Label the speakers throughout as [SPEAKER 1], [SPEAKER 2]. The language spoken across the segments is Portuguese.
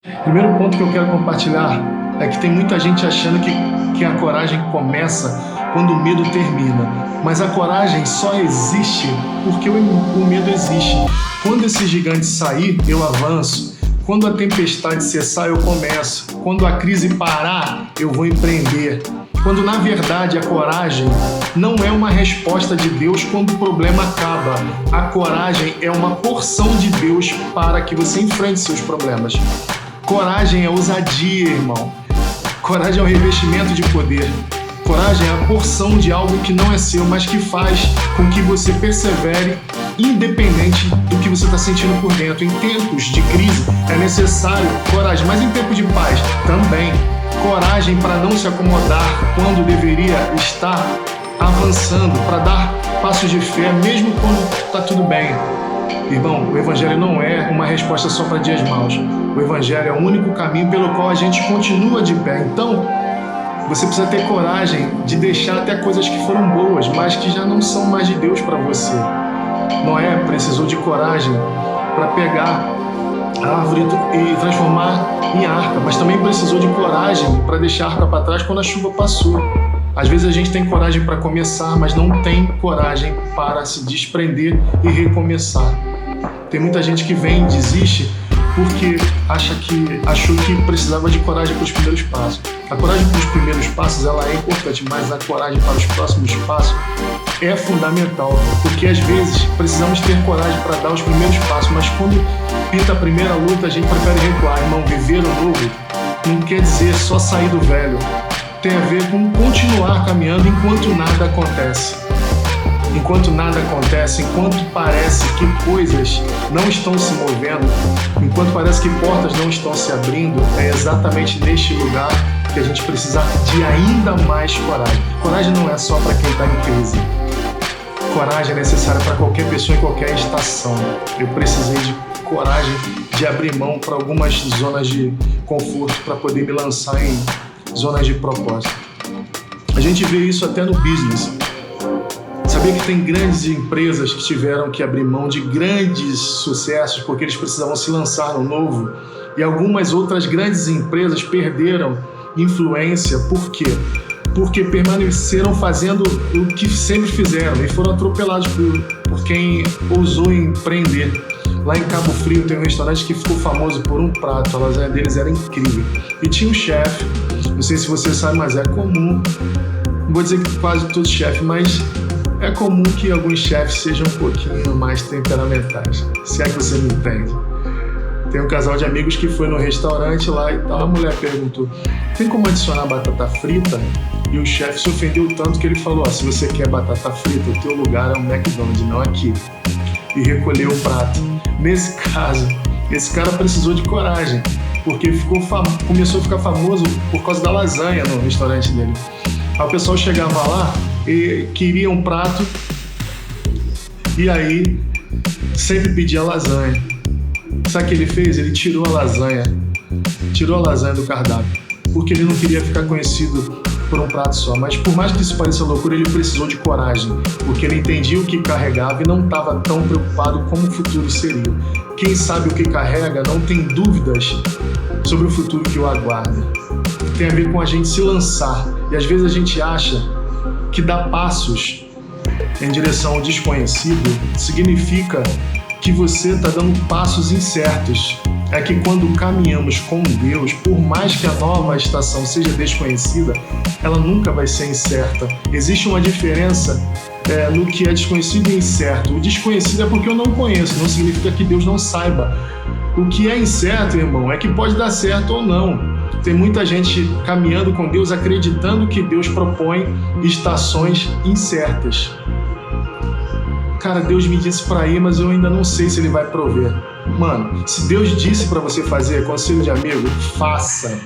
[SPEAKER 1] Primeiro ponto que eu quero compartilhar é que tem muita gente achando que a coragem começa quando o medo termina. Mas a coragem só existe porque o medo existe. Quando esse gigante sair, eu avanço. Quando a tempestade cessar, eu começo. Quando a crise parar, eu vou empreender. Quando, na verdade, a coragem não é uma resposta de Deus quando o problema acaba. A coragem é uma porção de Deus para que você enfrente seus problemas. Coragem é ousadia, irmão. Coragem é um revestimento de poder. Coragem é a porção de algo que não é seu, mas que faz com que você persevere, independente do que você está sentindo por dentro. Em tempos de crise é necessário coragem, mas em tempos de paz também. Coragem para não se acomodar quando deveria estar avançando, para dar passos de fé, mesmo quando está tudo bem. Irmão, o Evangelho não é uma resposta só para dias maus. O Evangelho é o único caminho pelo qual a gente continua de pé. Então, você precisa ter coragem de deixar até coisas que foram boas, mas que já não são mais de Deus para você. Noé precisou de coragem para pegar a árvore e transformar em arca, mas também precisou de coragem para deixar a arca para trás quando a chuva passou. Às vezes a gente tem coragem para começar, mas não tem coragem para se desprender e recomeçar. Tem muita gente que vem e desiste porque achou que precisava de coragem para os primeiros passos. A coragem para os primeiros passos ela é importante, mas a coragem para os próximos passos é fundamental, porque às vezes precisamos ter coragem para dar os primeiros passos, mas quando pinta a primeira luta a gente prefere recuar. Irmão, viver o novo não quer dizer só sair do velho, tem a ver com continuar caminhando enquanto nada acontece. Enquanto nada acontece, enquanto parece que coisas não estão se movendo, enquanto parece que portas não estão se abrindo, é exatamente neste lugar que a gente precisa de ainda mais coragem. Coragem não é só para quem está em crise. Coragem é necessária para qualquer pessoa em qualquer estação. Eu precisei de coragem de abrir mão para algumas zonas de conforto para poder me lançar em zonas de propósito. A gente vê isso até no business. Sabia que tem grandes empresas que tiveram que abrir mão de grandes sucessos porque eles precisavam se lançar no novo, e algumas outras grandes empresas perderam influência. Por quê? Porque permaneceram fazendo o que sempre fizeram e foram atropelados por quem ousou empreender. Lá em Cabo Frio tem um restaurante que ficou famoso por um prato, a lasanha deles era incrível. E tinha um chefe, não sei se você sabe, mas é comum, não vou dizer que quase todos chefes, mas é comum que alguns chefes sejam um pouquinho mais temperamentais, se é que você me entende. Tem um casal de amigos que foi no restaurante lá e tal, a mulher perguntou: tem como adicionar batata frita? E o chefe se ofendeu tanto que ele falou: se você quer batata frita, o teu lugar é um McDonald's, não aqui. E recolheu o prato. Nesse caso, esse cara precisou de coragem, porque começou a ficar famoso por causa da lasanha no restaurante dele. Aí o pessoal chegava lá e queria um prato, e aí sempre pedia lasanha. Sabe o que ele fez? Ele tirou a lasanha do cardápio, porque ele não queria ficar conhecido por um prato só. Mas por mais que isso pareça loucura, ele precisou de coragem, porque ele entendia o que carregava e não estava tão preocupado como o futuro seria. Quem sabe o que carrega não tem dúvidas sobre o futuro que o aguarda. Tem a ver com a gente se lançar, e às vezes a gente acha que dar passos em direção ao desconhecido significa que você está dando passos incertos. É que quando caminhamos com Deus, por mais que a nova estação seja desconhecida, ela nunca vai ser incerta. Existe uma diferença no que é desconhecido e incerto. O desconhecido é porque eu não conheço, não significa que Deus não saiba. O que é incerto, irmão, é que pode dar certo ou não. Tem muita gente caminhando com Deus acreditando que Deus propõe estações incertas. Cara, Deus me disse para ir, mas eu ainda não sei se Ele vai prover. Mano, se Deus disse para você fazer, conselho de amigo, faça.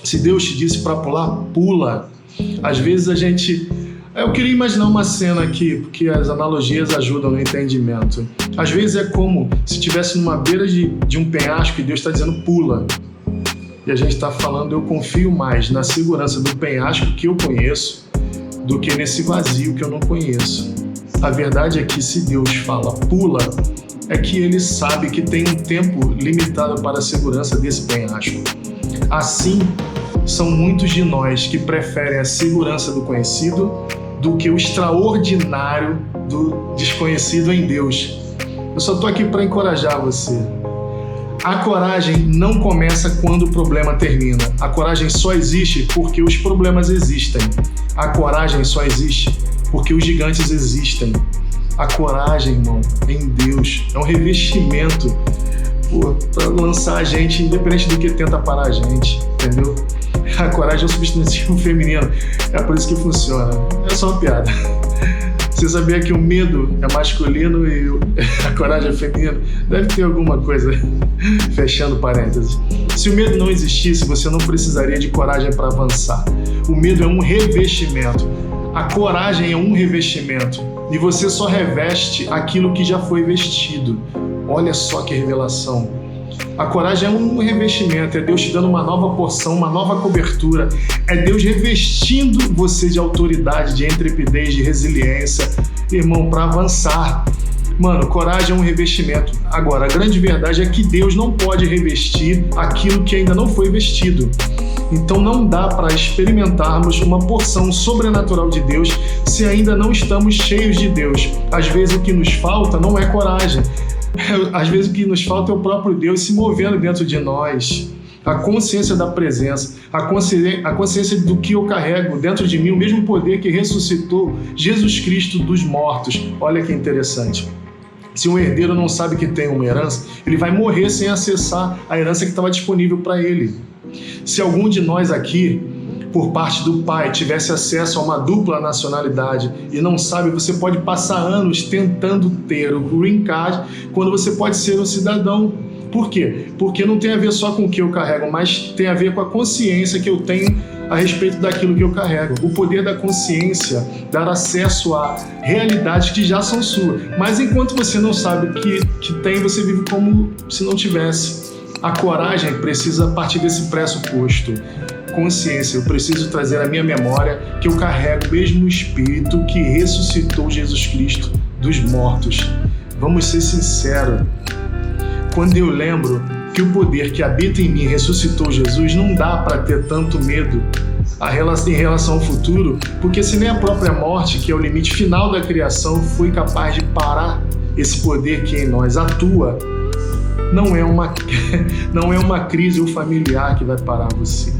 [SPEAKER 1] Se Deus te disse para pular, pula. Às vezes a gente... Eu queria imaginar uma cena aqui, porque as analogias ajudam no entendimento. Às vezes é como se estivesse numa beira de um penhasco e Deus está dizendo pula. E a gente está falando, eu confio mais na segurança do penhasco que eu conheço do que nesse vazio que eu não conheço. A verdade é que se Deus fala pula, é que ele sabe que tem um tempo limitado para a segurança desse penhasco. Assim, são muitos de nós que preferem a segurança do conhecido do que o extraordinário do desconhecido em Deus. Eu só estou aqui para encorajar você. A coragem não começa quando o problema termina. A coragem só existe porque os problemas existem. A coragem só existe porque os gigantes existem. A coragem, irmão, em Deus, é um revestimento para lançar a gente, independente do que tenta parar a gente, entendeu? A coragem é um substantivo feminino, é por isso que funciona. É só uma piada. Você sabia que o medo é masculino e a coragem é feminina? Deve ter alguma coisa, fechando parênteses. Se o medo não existisse, você não precisaria de coragem para avançar. O medo é um revestimento. A coragem é um revestimento. E você só reveste aquilo que já foi vestido. Olha só que revelação. A coragem é um revestimento, é Deus te dando uma nova porção, uma nova cobertura. É Deus revestindo você de autoridade, de intrepidez, de resiliência, irmão, para avançar. Mano, coragem é um revestimento. Agora, a grande verdade é que Deus não pode revestir aquilo que ainda não foi vestido. Então não dá para experimentarmos uma porção sobrenatural de Deus se ainda não estamos cheios de Deus. Às vezes o que nos falta não é coragem. Às vezes o que nos falta é o próprio Deus se movendo dentro de nós. A consciência da presença, a consciência do que eu carrego dentro de mim, o mesmo poder que ressuscitou Jesus Cristo dos mortos. Olha que interessante. Se um herdeiro não sabe que tem uma herança, ele vai morrer sem acessar a herança que estava disponível para ele. Se algum de nós aqui, por parte do pai, tivesse acesso a uma dupla nacionalidade e não sabe, você pode passar anos tentando ter o green card quando você pode ser um cidadão. Por quê? Porque não tem a ver só com o que eu carrego, mas tem a ver com a consciência que eu tenho a respeito daquilo que eu carrego. O poder da consciência, dar acesso a realidades que já são suas. Mas enquanto você não sabe que tem, você vive como se não tivesse. A coragem precisa partir desse pressuposto. Consciência, eu preciso trazer à minha memória que eu carrego o mesmo Espírito que ressuscitou Jesus Cristo dos mortos. Vamos ser sinceros. Quando eu lembro que o poder que habita em mim ressuscitou Jesus, não dá para ter tanto medo em relação ao futuro, porque se nem a própria morte, que é o limite final da criação, foi capaz de parar esse poder que em nós atua, não é uma crise ou familiar que vai parar você.